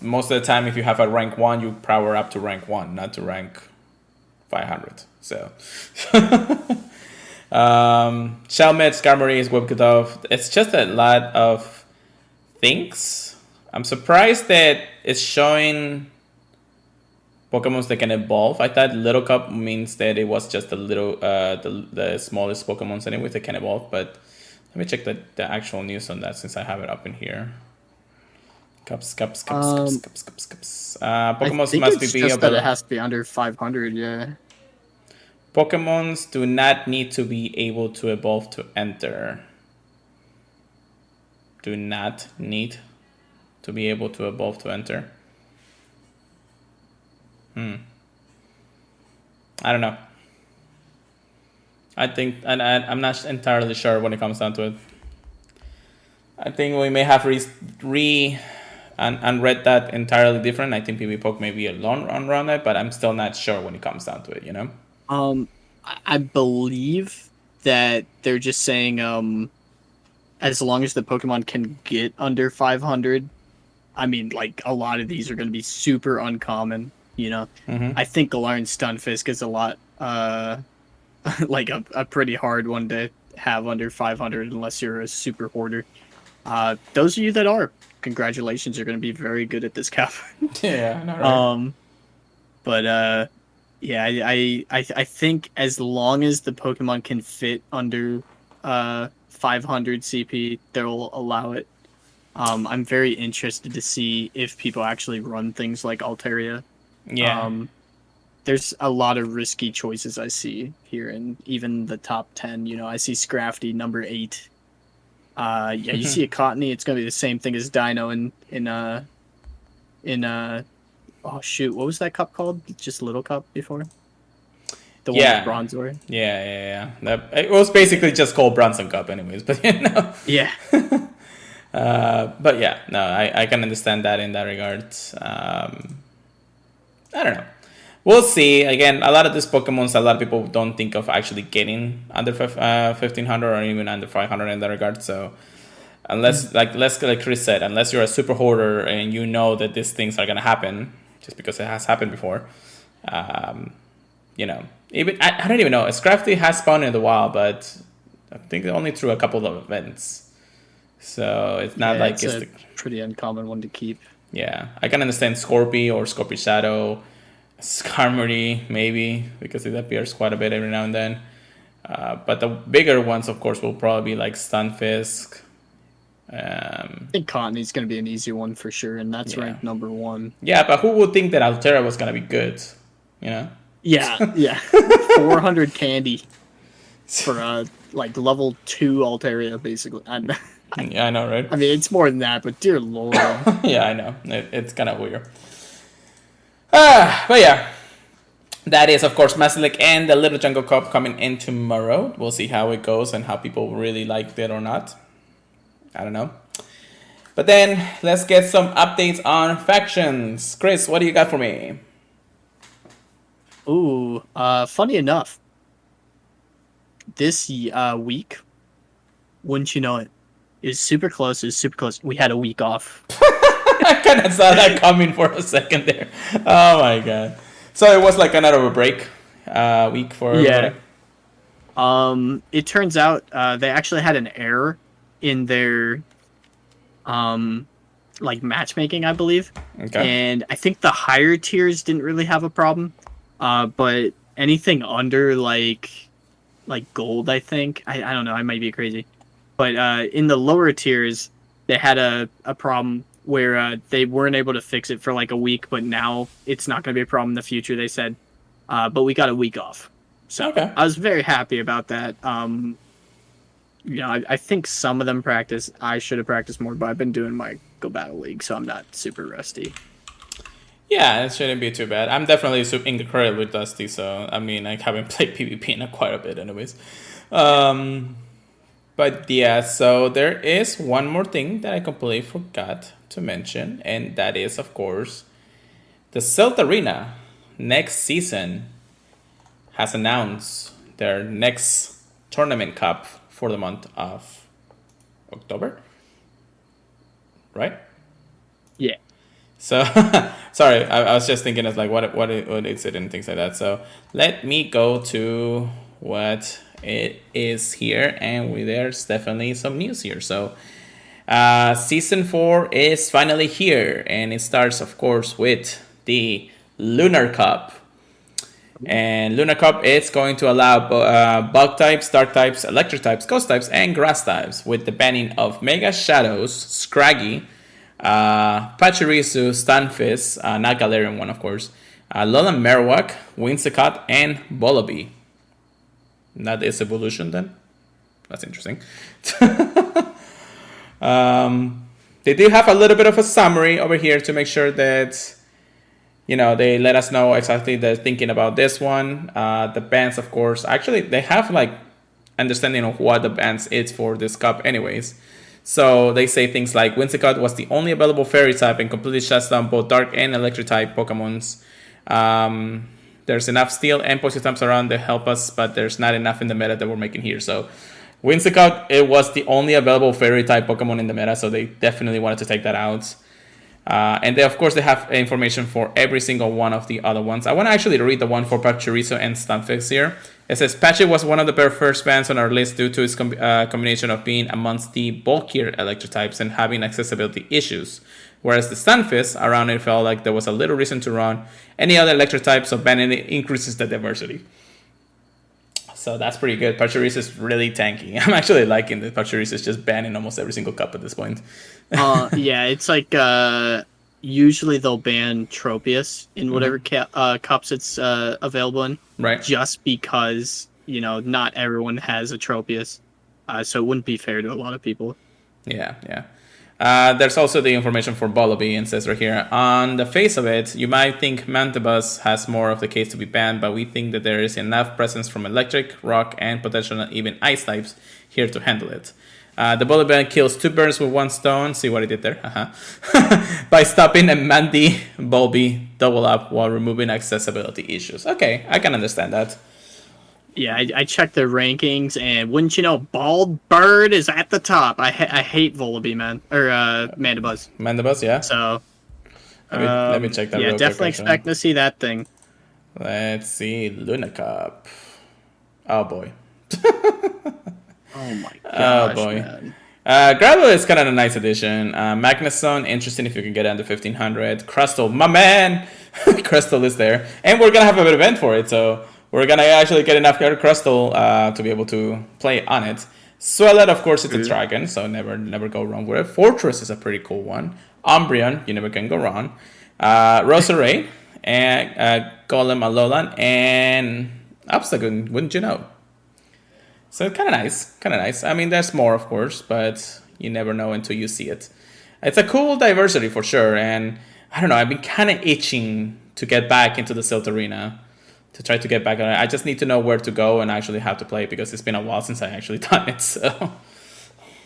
A: most of the time, if you have a rank 1, you power up to rank 1, not to rank 500. So Shelmet, Skarmory, Webkutov. It's just a lot of things. I'm surprised that it's showing Pokemons that can evolve. I thought Little Cup means that it was just a little the smallest Pokemons anyway that can evolve, but let me check the actual news on that since I have it up in here. Cups.
B: I
A: Pokemons
B: think
A: must be
B: it's just that it
A: available.
B: has to be under 500. Yeah.
A: Pokemons do not need to be able to evolve to enter. Do not need to be able to evolve to enter. I don't know. I think, and I'm not entirely sure when it comes down to it. I think we may have and read that entirely different. I think PB Poke may be a long run on it, but I'm still not sure when it comes down to it, you know?
B: I believe that they're just saying as long as the Pokemon can get under 500. I mean, like a lot of these are going to be super uncommon. You know, I think Galarian Stunfisk is a lot like a pretty hard one to have under 500 unless you're a super hoarder. Those of you that are, congratulations, you're going to be very good at this cap.
A: Yeah, I know, right?
B: um, but yeah, I think as long as the Pokemon can fit under 500 CP, they'll allow it. I'm very interested to see if people actually run things like Altaria.
A: Yeah.
B: Um, there's a lot of risky choices I see here, and even the top 10. You know, I see Scrafty number 8. Yeah, you see a Cottony, it's gonna be the same thing as Dino in oh shoot, what was that cup called? Just Little Cup before? The one with
A: Yeah,
B: Bronzor?
A: yeah. It was basically just called Bronson Cup, anyways. But
B: Yeah.
A: but yeah, no, I can understand that in that regard. I don't know. We'll see. Again, a lot of these Pokemons, a lot of people don't think of actually getting under 1500 or even under 500 in that regard. So unless, like Chris said, unless you're a super hoarder and you know that these things are gonna happen, just because it has happened before, um, even I don't even know. Scrafty has spawned in the wild, but I think only through a couple of events. So it's not
B: Yeah,
A: like
B: it's
A: it's
B: a pretty uncommon one to keep.
A: yeah. I can understand Scorpy or Scorpy Shadow, Skarmory maybe because it appears quite a bit every now and then. But the bigger ones, of course, will probably be like Stunfisk.
B: I think Cottony's gonna be an easy one for sure, and that's
A: Yeah,
B: ranked number one.
A: yeah. But who would think that Altera was gonna be good? You know?
B: Yeah, yeah. 400 candy for like level 2 Altaria, basically.
A: Yeah, I know, right?
B: I mean, it's more than that, but dear lord.
A: Yeah, I know. It's kind of weird. But yeah, that is, of course, Masilic and the Little Jungle Cup coming in tomorrow. We'll see how it goes and how people really liked it or not. I don't know. But then, let's get some updates on factions. Chris, what do you got for me?
B: Ooh, funny enough, this week, wouldn't you know it, is super close. Is super close. We had a week off.
A: I kind of saw that coming for a second there. Oh my god. So it was like kind of a break week for everybody?
B: It turns out they actually had an error in their like matchmaking, I believe.
A: Okay.
B: And I think the higher tiers didn't really have a problem. But anything under like gold, I think. I don't know, I might be crazy. But in the lower tiers, they had a problem where they weren't able to fix it for like a week, but now it's not going to be a problem in the future, they said. But we got a week off. So
A: Okay.
B: I was very happy about that. I think some of them practice. I should have practiced more, but I've been doing my Go Battle League, so I'm not super rusty.
A: Yeah, it shouldn't be too bad. I'm definitely incredibly dusty, so I mean, I haven't played PvP in quite a bit, anyways. But yeah, so there is one more thing that I completely forgot to mention, and that is, of course, the Celt Arena next season has announced their next tournament cup for the month of October, right?
B: Yeah.
A: So, sorry, I was just thinking of like what is it and things like that. So let me go to what it is here, and there's definitely some news here. So, season 4 is finally here, and it starts, of course, with the Lunar Cup. And Lunar Cup is going to allow bug types, dark types, electric types, ghost types, and grass types, with the banning of Mega Shadows, Scraggy, Pachirisu, Stunfisk, not Galarian one, of course, Alolan Marowak, Whimsicott, and Vullaby. That is evolution then? That's interesting. They do have a little bit of a summary over here to make sure that, they let us know exactly they're thinking about this one. The bans, of course, actually, they have like understanding of what the bans is for this cup anyways. So they say things like Whimsicott was the only available fairy type and completely shuts down both dark and electric type Pokemons. There's enough steel and poison types around to help us, but there's not enough in the meta that we're making here. So Whimsicott, it was the only available fairy type Pokemon in the meta, so they definitely wanted to take that out. And they, of course, they have information for every single one of the other ones. I want to actually read the one for Pachirisu and Stunfisk here. It says, Patchy was one of the first bans on our list due to its combination of being amongst the bulkier electric types and having accessibility issues. Whereas the Stunfisk, around it felt like there was a little reason to run any other electric type, so banning it increases the diversity. So that's pretty good. Pachirisu is really tanky. I'm actually liking that Pachirisu is just banning almost every single cup at this point.
B: Yeah, it's like usually they'll ban Tropius in whatever cups it's available in.
A: Right.
B: Just because, not everyone has a Tropius. so it wouldn't be fair to a lot of people.
A: Yeah, yeah. There's also the information for Bullaby, and says right here, on the face of it, you might think Mantibus has more of the case to be banned, but we think that there is enough presence from electric, rock, and potentially even ice types here to handle it. The Bullaby kills 2 birds with 1 stone. See what I did there? By stopping a Mandy Bulby double up while removing accessibility issues. Okay, I can understand that.
B: Yeah, I checked the rankings, and wouldn't you know, Bald Bird is at the top. I hate Volibee, man, or Mandibuzz.
A: Mandibus, yeah?
B: So
A: Let me check that
B: yeah,
A: real quick.
B: definitely
A: Actually.
B: expect to see that thing.
A: Let's see. Luna Cup. Oh, boy.
B: Oh my
A: Oh,
B: gosh,
A: boy.
B: man.
A: Gravel is kind of a nice addition. Magnuson, interesting if you can get it under 1500. Crystal, my man! Crystal is there. And we're going to have a bit of event for it, so we're going to actually get enough Crystal to be able to play on it. Swellet, of course, it's a dragon, so never go wrong with it. Fortress is a pretty cool one. Umbreon, you never can go wrong. Roserade, and Golem Alolan, and Obstagoon, wouldn't you know? So kind of nice, kind of nice. I mean, there's more, of course, but you never know until you see it. It's a cool diversity for sure, and I don't know. I've been kind of itching to get back into the Silt Arena, to try to get back on it. I just need to know where to go and actually how to play because it's been a while since I actually done it. So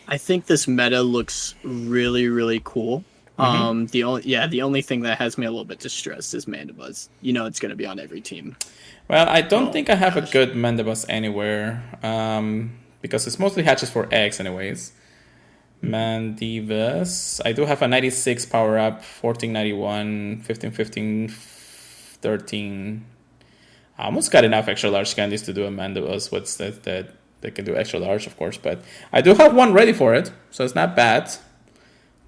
B: I think this meta looks really, really cool. The only thing that has me a little bit distressed is Mandibuzz. You know, it's going to be on every team.
A: well, I don't
B: Oh
A: think I
B: my
A: have a
B: gosh.
A: good Mandibus anywhere because it's mostly hatches for eggs, anyways. Mandibus. I do have a 96 power up, 1491, 1515, 13. I almost got enough extra large candies to do a Mandibus. What's that they can do extra large, of course, but I do have one ready for it, so it's not bad.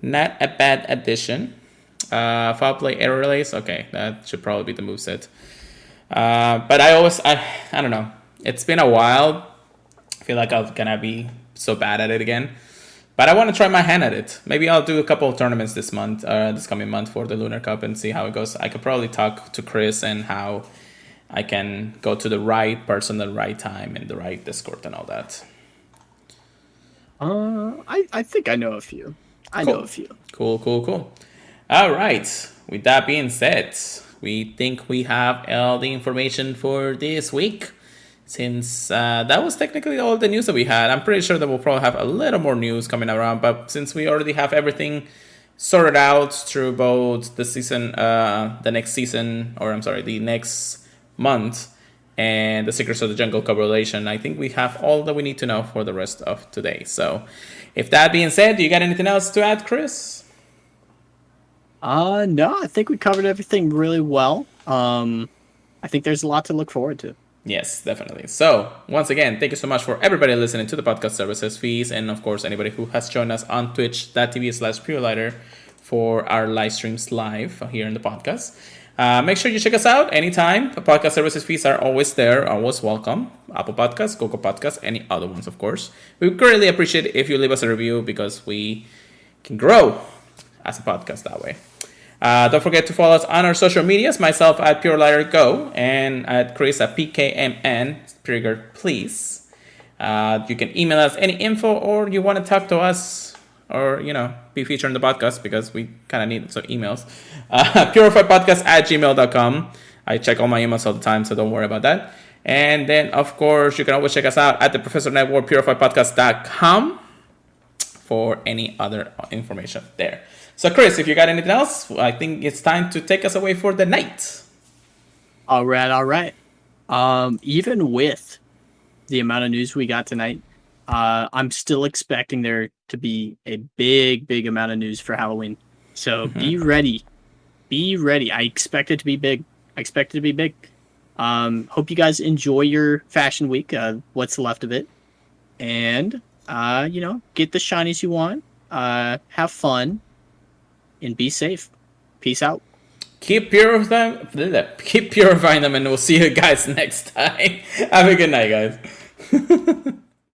A: Not a bad addition. Foul play air relays. Okay, that should probably be the moveset. But I don't know. It's been a while. I feel like I'm gonna be so bad at it again. But I want to try my hand at it. Maybe I'll do a couple of tournaments this month, this coming month for the Lunar Cup and see how it goes. I could probably talk to Chris and how I can go to the right person at the right time in the right Discord and all that.
B: I think I know a few. I
A: Cool.
B: know a few.
A: Cool. All right. With that being said, we think we have all the information for this week. Since that was technically all the news that we had, I'm pretty sure that we'll probably have a little more news coming around. But since we already have everything sorted out through both the season, the next season, or I'm sorry, the next month, and the Secrets of the Jungle correlation, I think we have all that we need to know for the rest of today. So, if that being said, do you got anything else to add, Chris?
B: No, I think we covered everything really well. I think there's a lot to look forward to.
A: Yes, definitely. So, once again, thank you so much for everybody listening to the podcast services fees, and of course, anybody who has joined us on twitch.tv/Purelighter for our live streams live here in the podcast. Make sure you check us out anytime. The podcast services fees are always there, always welcome. Apple Podcasts, Google Podcasts, any other ones, of course. We greatly appreciate it if you leave us a review because we can grow as a podcast that way. Don't forget to follow us on our social medias. Myself at PureLighterGo and at Chris at PKMN. Trigger, please. You can email us any info or you want to talk to us or, be featured in the podcast because we kind of need some emails. PurifiedPodcast@gmail.com. I check all my emails all the time, so don't worry about that. And then, of course, you can always check us out at the Professor Network, PurifiedPodcast.com for any other information there. So, Chris, if you got anything else, I think it's time to take us away for the night.
B: All right. Even with the amount of news we got tonight, I'm still expecting there to be a big amount of news for Halloween. So be ready. Be ready. I expect it to be big. Hope you guys enjoy your fashion week, what's left of it. And, get the shinies you want. Have fun. And be safe. Peace out.
A: Keep purifying them, and we'll see you guys next time. Have a good night, guys.